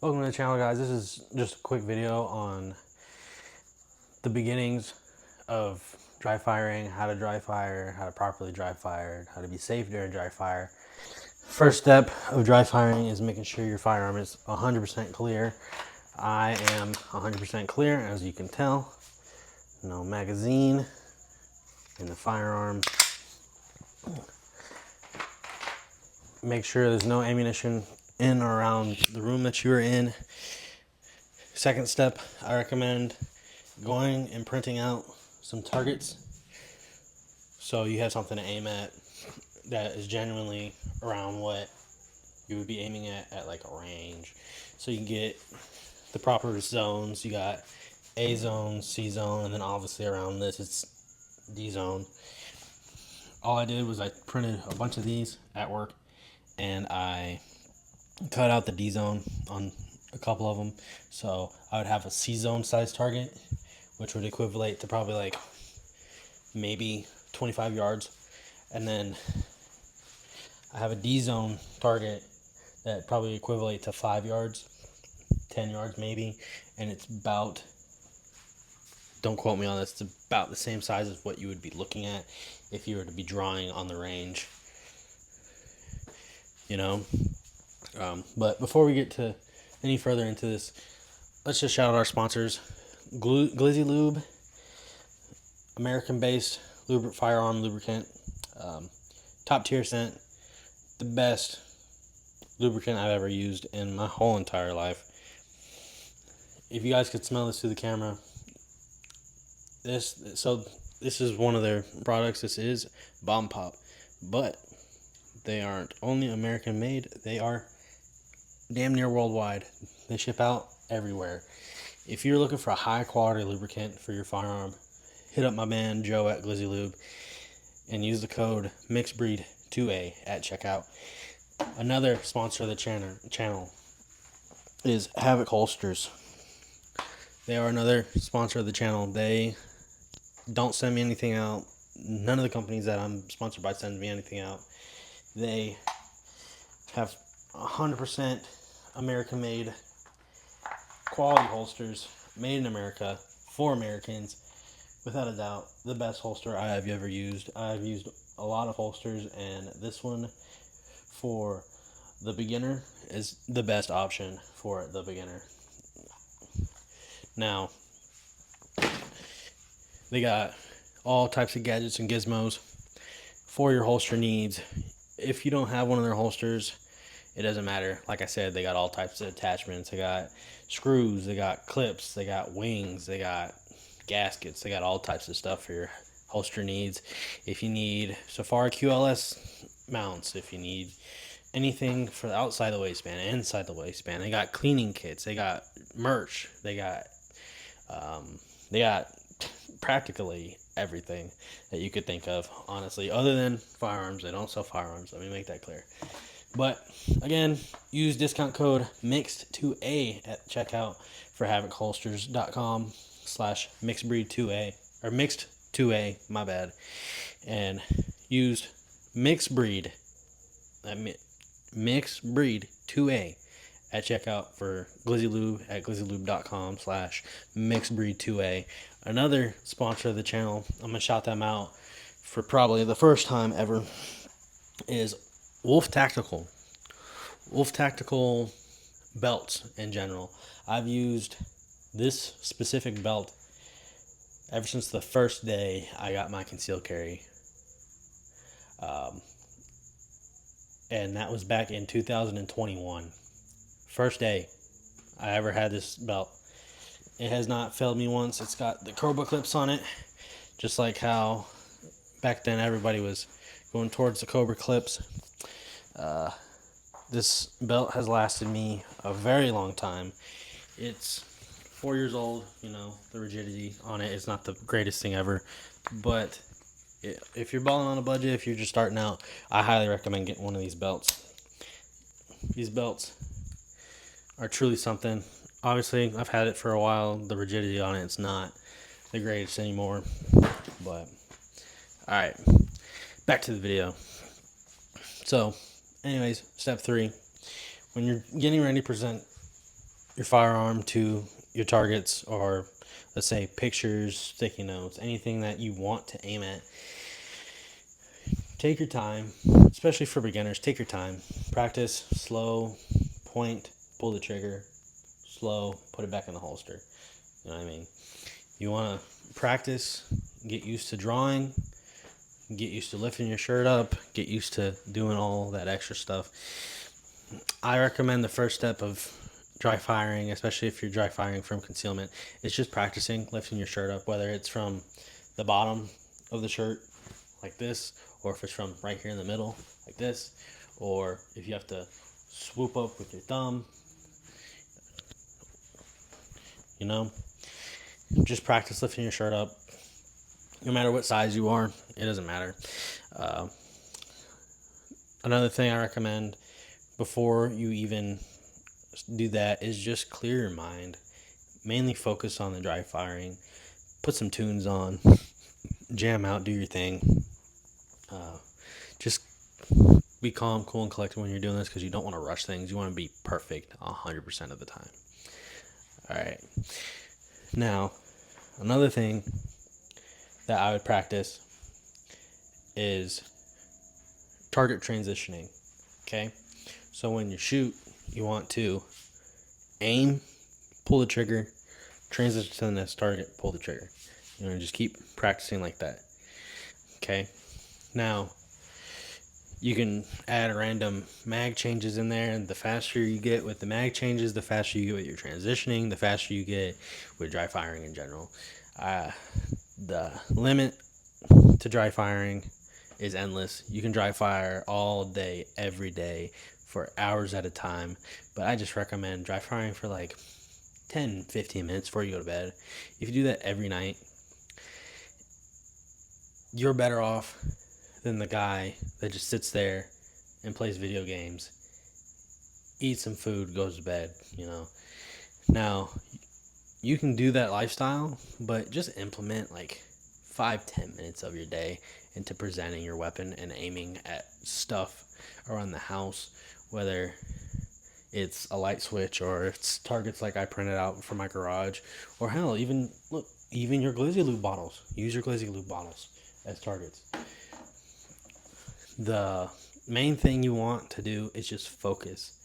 Welcome to the channel, guys. This is just a quick video on the beginnings of dry firing, how to dry fire, how to properly dry fire, how to be safe during dry fire. First step of dry firing is making sure your firearm is 100% clear. I am 100% clear, as you can tell. No magazine in the firearm. Make sure there's no ammunition in or around the room that you are in. Second step, I recommend going and printing out some targets so you have something to aim at that is genuinely around what you would be aiming at like a range, so you can get the proper zones. You got A zone, C zone, and then obviously around this it's D zone. All I did was I printed a bunch of these at work and I cut out the D zone on a couple of them, so I would have a C zone size target, which would equivalent to probably like maybe 25 yards, and then I have a D zone target that probably equivalent to 5 yards, 10 yards maybe, and it's about, don't quote me on this, it's about the same size as what you would be looking at if you were to be drawing on the range, you know. But before we get to any further into this, let's just shout out our sponsors. Glizzy Lube, American-based firearm lubricant, top tier scent, the best lubricant I've ever used in my whole entire life. If you guys could smell this through the camera, this is one of their products. This is Bomb Pop, but they aren't only American made, they are damn near worldwide. They ship out everywhere. If you're looking for a high quality lubricant for your firearm, hit up my man Joe at Glizzy Lube and use the code MixedBreed2A at checkout. Another sponsor of the channel is Havoc Holsters. They are another sponsor of the channel. They don't send me anything out. None of the companies that I'm sponsored by send me anything out. They have 100% American-made quality holsters, made in America for Americans. Without a doubt, the best holster I have ever used. I've used a lot of holsters, and this one for the beginner is the best option for the beginner. Now, they got all types of gadgets and gizmos for your holster needs. If you don't have one of their holsters, it doesn't matter. Like I said, they got all types of attachments. They got screws, they got clips, they got wings, they got gaskets, they got all types of stuff for your holster needs. If you need Safari QLS mounts, if you need anything for the outside of the waistband, inside the waistband, they got cleaning kits, they got merch, they got practically everything that you could think of, honestly, other than firearms. They don't sell firearms, let me make that clear. But again, use discount code MIXED2A at checkout for HavocHolsters.com/MixedBreed2A, or Mixed2A, my bad, and use MixedBreed, MixedBreed2A at checkout for Glizzy Lube at GlizzyLube.com/MixedBreed2A. Another sponsor of the channel, I'm going to shout them out for probably the first time ever, is Wolf Tactical. Wolf Tactical belts in general. I've used this specific belt ever since the first day I got my concealed carry. And that was back in 2021. First day I ever had this belt. It has not failed me once. It's got the Cobra clips on it, just like how back then everybody was going towards the Cobra clips. This belt has lasted me a very long time. It's 4 years old. You know, the rigidity on it is not the greatest thing ever, but if you're balling on a budget, if you're just starting out, I highly recommend getting one of these belts. These belts are truly something. Obviously, I've had it for a while. The rigidity on it's not the greatest anymore, but alright, back to the video. So anyways, step 3, when you're getting ready to present your firearm to your targets, or let's say pictures, sticky notes, anything that you want to aim at. Take your time, especially for beginners. Take your time. Practice slow, point, pull the trigger, slow, put it back in the holster. You know what I mean? You want to practice, get used to drawing, get used to lifting your shirt up, get used to doing all that extra stuff. I recommend the first step of dry firing, especially if you're dry firing from concealment, is just practicing lifting your shirt up, whether it's from the bottom of the shirt like this, or if it's from right here in the middle like this, or if you have to swoop up with your thumb, you know, just practice lifting your shirt up. No matter what size you are, it doesn't matter. Uh, Another thing I recommend before you even do that is just clear your mind. Mainly focus on the dry firing. Put some tunes on. Jam out. Do your thing. Just be calm, cool, and collected when you're doing this, because you don't want to rush things. You want to be perfect 100% of the time. All right. Now, another thing that I would practice is target transitioning. Okay? So when you shoot, you want to aim, pull the trigger, transition to the next target, pull the trigger. You know, just keep practicing like that. Okay? Now, you can add random mag changes in there, and the faster you get with the mag changes, the faster you get with your transitioning, the faster you get with dry firing in general. The limit to dry firing is endless. You can dry fire all day, every day, for hours at a time, but I just recommend dry firing for like 10-15 minutes before you go to bed. If you do that every night, you're better off than the guy that just sits there and plays video games, eats some food, goes to bed, you know. Now, you can do that lifestyle, but just implement like 5-10 minutes of your day into presenting your weapon and aiming at stuff around the house, whether it's a light switch or it's targets like I printed out for my garage, or hell, even your Glizzy Lube bottles. Use your Glizzy Lube bottles as targets. The main thing you want to do is just focus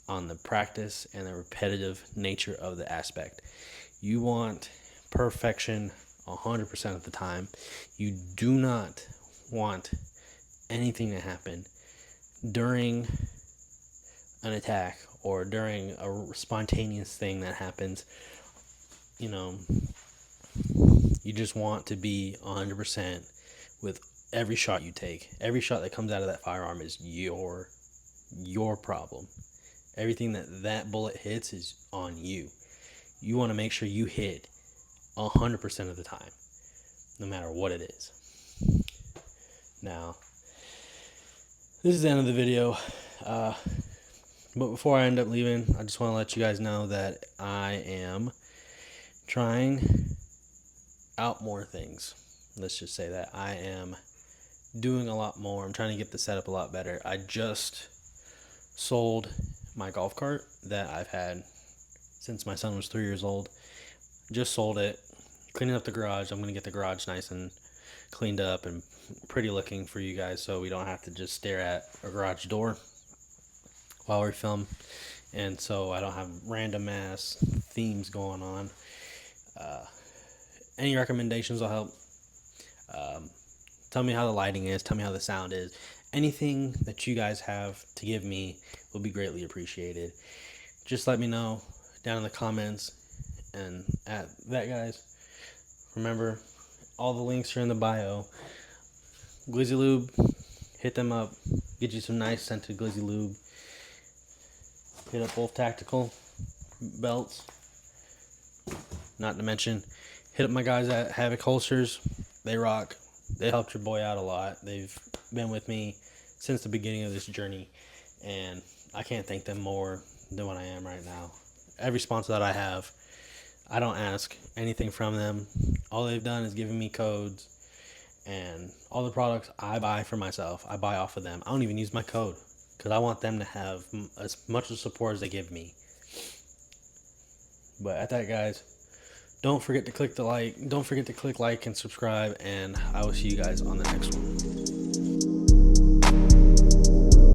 on the practice and the repetitive nature of the aspect. You want perfection 100% of the time. You do not want anything to happen during an attack or during a spontaneous thing that happens. You know, you just want to be 100% with every shot you take. Every shot that comes out of that firearm is your problem. Everything that bullet hits is on you. You want to make sure you hit 100% of the time, no matter what it is. Now, this is the end of the video. But before I end up leaving, I just want to let you guys know that I am trying out more things. Let's just say that I am doing a lot more. I'm trying to get the setup a lot better. I just sold my golf cart that I've had since my son was 3 years old. Just sold it, cleaning up the garage. I'm going to get the garage nice and cleaned up and pretty looking for you guys, so we don't have to just stare at a garage door while we film, and so I don't have random ass themes going on. Any recommendations will help. Tell me how the lighting is, tell me how the sound is. Anything that you guys have to give me will be greatly appreciated. Just let me know down in the comments. And at that, guys, remember, all the links are in the bio. Glizzy Lube, hit them up. Get you some nice scented Glizzy Lube. Hit up Wolf Tactical belts. Not to mention, hit up my guys at Havoc Holsters. They rock. They helped your boy out a lot. They've been with me since the beginning of this journey, and I can't thank them more than what I am right now. Every sponsor that I have, I don't ask anything from them. All they've done is given me codes, and all the products I buy for myself, I buy off of them. I don't even use my code, because I want them to have as much support as they give me. But at that, guys, don't forget to click like and subscribe, and I will see you guys on the next one.